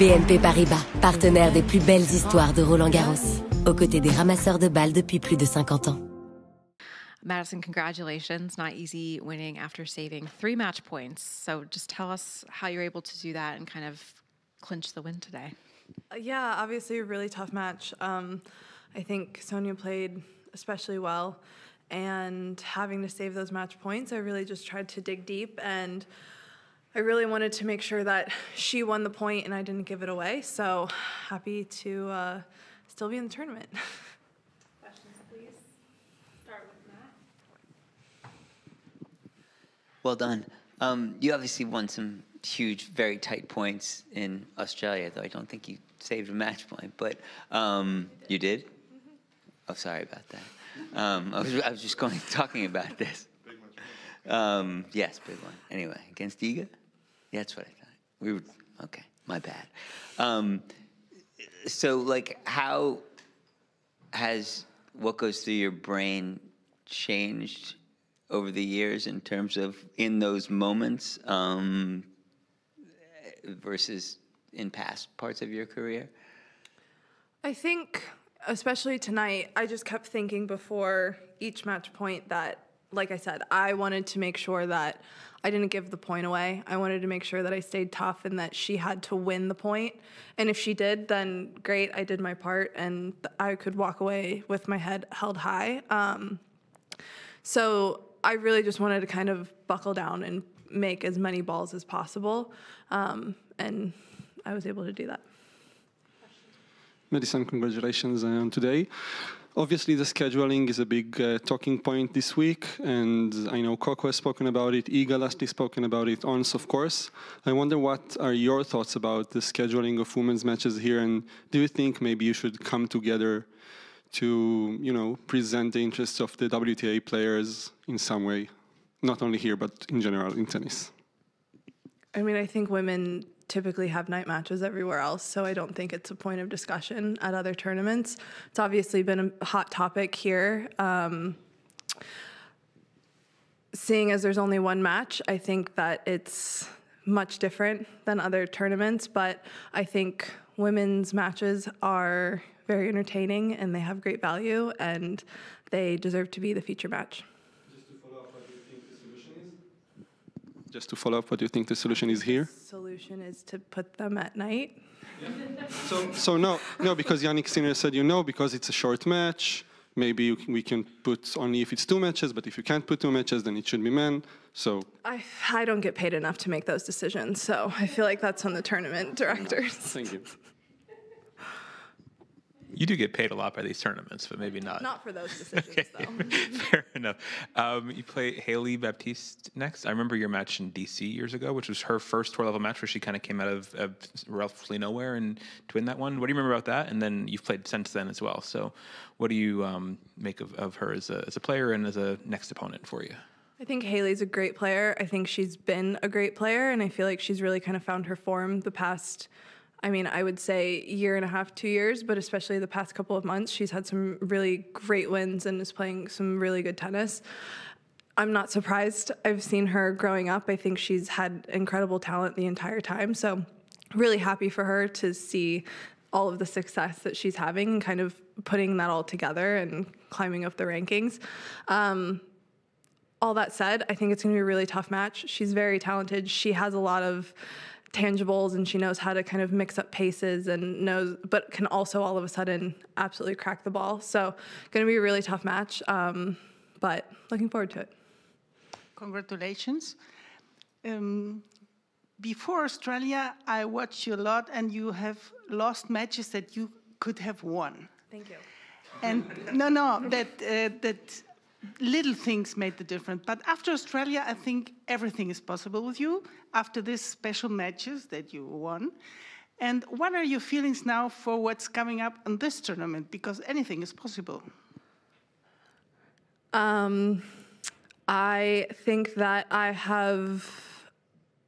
BNP Paribas, partenaire des plus belles histoires de Roland-Garros, aux côtés des ramasseurs de balles depuis plus de 50 ans. Madison, congratulations. Not easy winning after saving 3 match points. So just tell us how you're able to do that and kind of clinch the win today. Yeah, obviously a really tough match. I think Sonia played especially well, and having to save those match points, I really just tried to dig deep, and I really wanted to make sure that she won the point and I didn't give it away. So happy to still be in the tournament. Questions, please. Start with Matt. Well done. You obviously won some huge, very tight points in Australia, though I don't think you saved a match point, but you did? Mm-hmm. Oh, sorry about that. I was just talking about this. Big match. Yes, big one. Anyway, against Iga? Yeah, that's what I thought. Okay, my bad. So, like, how has what goes through your brain changed over the years in terms of in those moments versus in past parts of your career? I think, especially tonight, I just kept thinking before each match point that, like I said, I wanted to make sure that I didn't give the point away. I wanted to make sure that I stayed tough and that she had to win the point. And if she did, then great, I did my part, and I could walk away with my head held high. So I really just wanted to kind of buckle down and make as many balls as possible, and I was able to do that. Madison, congratulations on today. Obviously, the scheduling is a big talking point this week, and I know Coco has spoken about it, Iga lastly spoken about it, Ons, of course. I wonder what are your thoughts about the scheduling of women's matches here, and do you think maybe you should come together to, you know, present the interests of the WTA players in some way, not only here, but in general in tennis? I mean, I think women typically have night matches everywhere else, so I don't think it's a point of discussion at other tournaments. It's obviously been a hot topic here. Seeing as there's only one match, I think that it's much different than other tournaments, but I think women's matches are very entertaining and they have great value and they deserve to be the feature match. Just to follow up, what do you think the solution is here? The solution is to put them at night. Yeah. So no, because Yannick Sinner said because it's a short match. Maybe we can put only if it's 2 matches, but if you can't put 2 matches, then it should be men. So I don't get paid enough to make those decisions, so I feel like that's on the tournament directors. Thank you. You do get paid a lot by these tournaments, but maybe not. Not for those decisions, okay. though. Fair enough. You play Hailey Baptiste next. I remember your match in D.C. years ago, which was her first tour level match where she kind of came out of relatively nowhere and to win that one. What do you remember about that? And then you've played since then as well. So what do you make of her as a player and as a next opponent for you? I think Hailey's a great player. I think she's been a great player, and I feel like she's really kind of found her form the past, I would say 1.5 to 2 years, but especially the past couple of months, she's had some really great wins and is playing some really good tennis. I'm not surprised. I've seen her growing up. I think she's had incredible talent the entire time. So really happy for her to see all of the success that she's having and kind of putting that all together and climbing up the rankings. All that said, I think it's going to be a really tough match. She's very talented. She has a lot of tangibles and she knows how to kind of mix up paces and but can also all of a sudden absolutely crack the ball. So going to be a really tough match, but looking forward to it. Congratulations. Before Australia, I watched you a lot and you have lost matches that you could have won. Thank you. And that little things made the difference. But after Australia, I think everything is possible with you after these special matches that you won. And what are your feelings now for what's coming up in this tournament? Because anything is possible. I think that I have,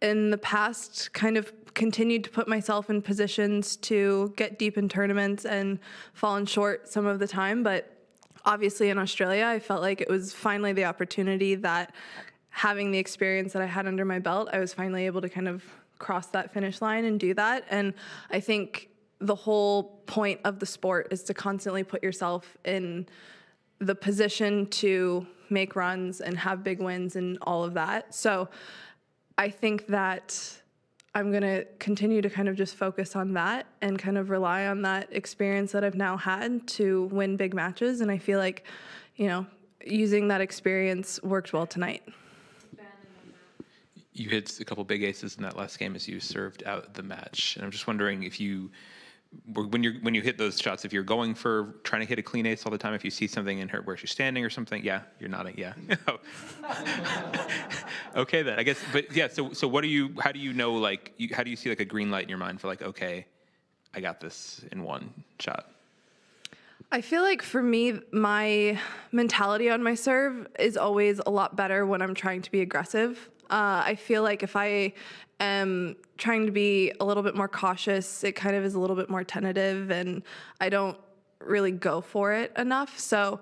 in the past, kind of continued to put myself in positions to get deep in tournaments and fallen short some of the time, but obviously in Australia, I felt like it was finally the opportunity that having the experience that I had under my belt, I was finally able to kind of cross that finish line and do that. And I think the whole point of the sport is to constantly put yourself in the position to make runs and have big wins and all of that. So I think that I'm going to continue to kind of just focus on that and kind of rely on that experience that I've now had to win big matches. And I feel like, you know, using that experience worked well tonight. You hit a couple big aces in that last game as you served out the match. And I'm just wondering if you, when you hit those shots, if you're going for trying to hit a clean ace all the time, if you see something in her where she's standing or something, yeah, you're nodding, yeah. Okay then, I guess, but yeah, so what do you, how do you know, like, how do you see like a green light in your mind for like, okay, I got this in one shot? I feel like for me, my mentality on my serve is always a lot better when I'm trying to be aggressive. I feel like if I am trying to be a little bit more cautious, it kind of is a little bit more tentative and I don't really go for it enough. So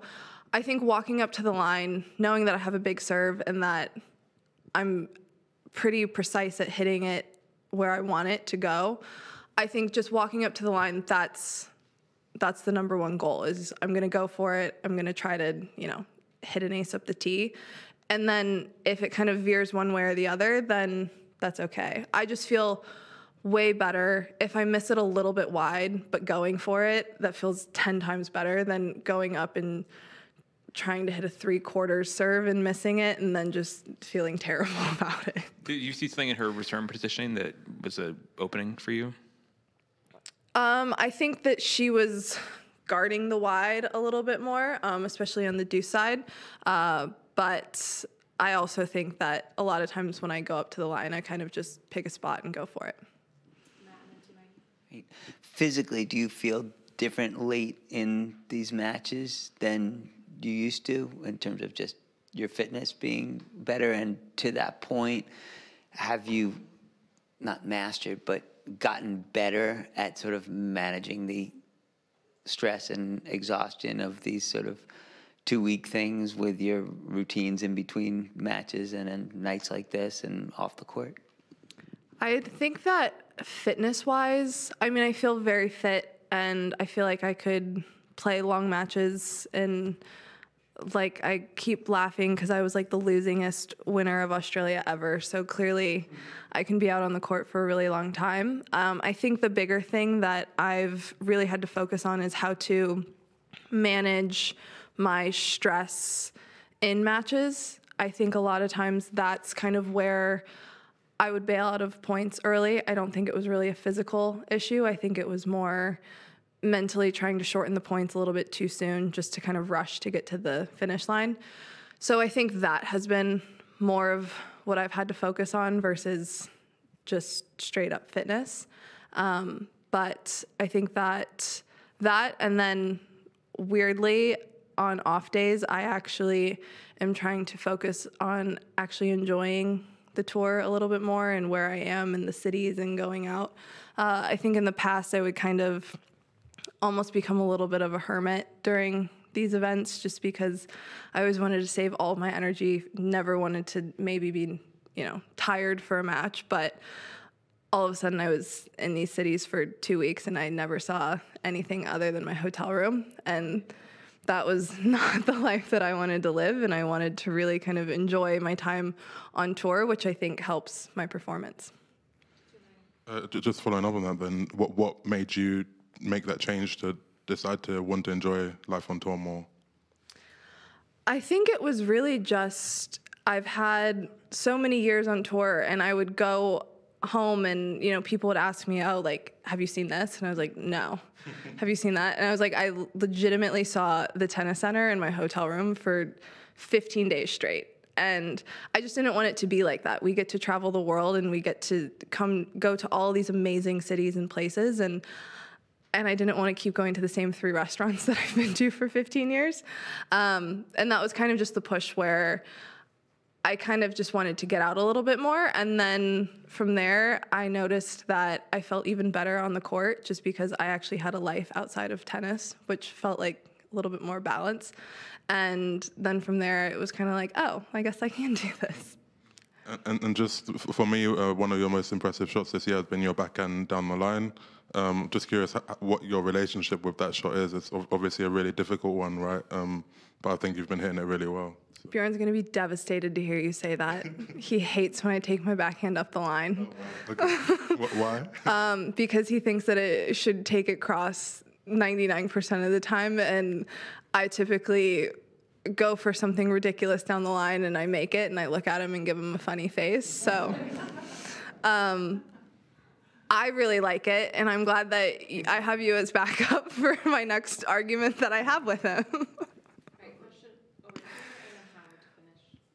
I think walking up to the line, knowing that I have a big serve and that I'm pretty precise at hitting it where I want it to go, I think just walking up to the line, that's the number one goal, is I'm going to go for it. I'm going to try to, you know, hit an ace up the tee. And then if it kind of veers one way or the other, then that's okay. I just feel way better if I miss it a little bit wide, but going for it, that feels 10 times better than going up and trying to hit a 3/4 serve and missing it and then just feeling terrible about it. Did you see something in her return positioning that was an opening for you? I think that she was guarding the wide a little bit more, especially on the deuce side. But I also think that a lot of times when I go up to the line, I kind of just pick a spot and go for it. Physically, do you feel different late in these matches than you used to in terms of just your fitness being better? And to that point, have you not mastered, but gotten better at sort of managing the stress and exhaustion of these sort of 2-week things with your routines in between matches and then nights like this and off the court? I think that fitness-wise, I mean, I feel very fit, and I feel like I could play long matches, and like I keep laughing because I was like the losingest winner of Australia ever. So clearly I can be out on the court for a really long time. I think the bigger thing that I've really had to focus on is how to manage my stress in matches. I think a lot of times that's kind of where I would bail out of points early. I don't think it was really a physical issue. I think it was more mentally trying to shorten the points a little bit too soon just to kind of rush to get to the finish line. So I think that has been more of what I've had to focus on versus just straight up fitness. But I think that and then weirdly on off days, I actually am trying to focus on actually enjoying the tour a little bit more and where I am in the cities and going out. I think in the past I would kind of almost become a little bit of a hermit during these events just because I always wanted to save all of my energy, never wanted to maybe be, you know, tired for a match, but all of a sudden I was in these cities for 2 weeks and I never saw anything other than my hotel room, and that was not the life that I wanted to live, and I wanted to really kind of enjoy my time on tour, which I think helps my performance. Just following up on that then, what made you make that change to decide to want to enjoy life on tour more? I think it was really just, I've had so many years on tour and I would go home and, you know, people would ask me, oh, like, have you seen this? And I was like, no. Have you seen that? And I was like, I legitimately saw the tennis center in my hotel room for 15 days straight. And I just didn't want it to be like that. We get to travel the world and we get to go to all these amazing cities and places, and I didn't want to keep going to the same 3 restaurants that I've been to for 15 years. And that was kind of just the push where I kind of just wanted to get out a little bit more. And then from there, I noticed that I felt even better on the court just because I actually had a life outside of tennis, which felt like a little bit more balance. And then from there, it was kind of like, oh, I guess I can do this. And just for me, one of your most impressive shots this year has been your backhand down the line. Just curious what your relationship with that shot is. It's obviously a really difficult one, right? But I think you've been hitting it really well. So. Bjorn's going to be devastated to hear you say that. He hates when I take my backhand up the line. Okay. Why? Because he thinks that it should take it cross 99% of the time, and I typically go for something ridiculous down the line, and I make it, and I look at him and give him a funny face. So I really like it, and I'm glad that I have you as backup for my next argument that I have with him.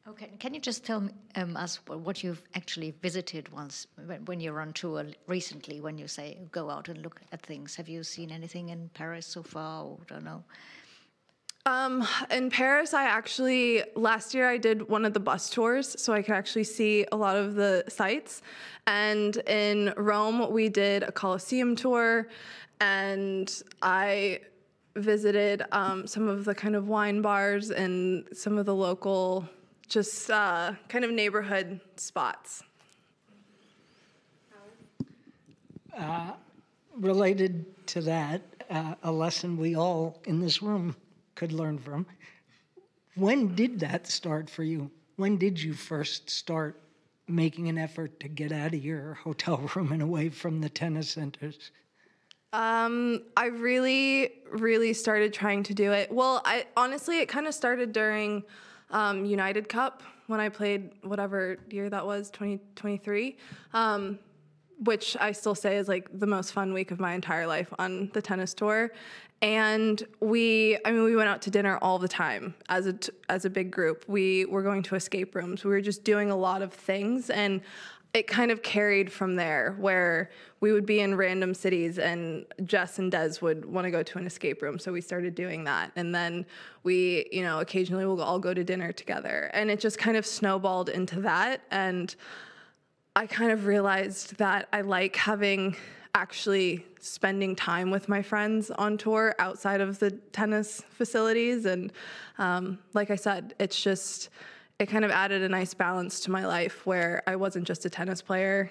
Okay, can you just tell us what you've actually visited once when you're on tour recently, when you say go out and look at things? Have you seen anything in Paris so far, or don't know? In Paris, last year I did one of the bus tours, so I could actually see a lot of the sites. And in Rome, we did a Colosseum tour, and I visited some of the kind of wine bars and some of the local, just kind of neighborhood spots. Related to that, a lesson we all in this room could learn from. When did that start for you? When did you first start making an effort to get out of your hotel room and away from the tennis centers? I really started trying to do it. Well, honestly, it kind of started during United Cup when I played whatever year that was, 2023, which I still say is like the most fun week of my entire life on the tennis tour. And we went out to dinner all the time as a big group. We were going to escape rooms. We were just doing a lot of things, and it kind of carried from there, where we would be in random cities and Jess and Des would want to go to an escape room. So we started doing that. And then we, occasionally we'll all go to dinner together. And it just kind of snowballed into that. And I kind of realized that I like actually spending time with my friends on tour outside of the tennis facilities. And like I said, it kind of added a nice balance to my life where I wasn't just a tennis player.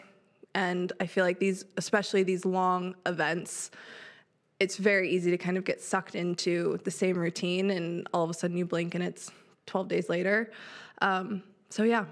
And I feel like especially these long events, it's very easy to kind of get sucked into the same routine, and all of a sudden you blink and it's 12 days later. So yeah.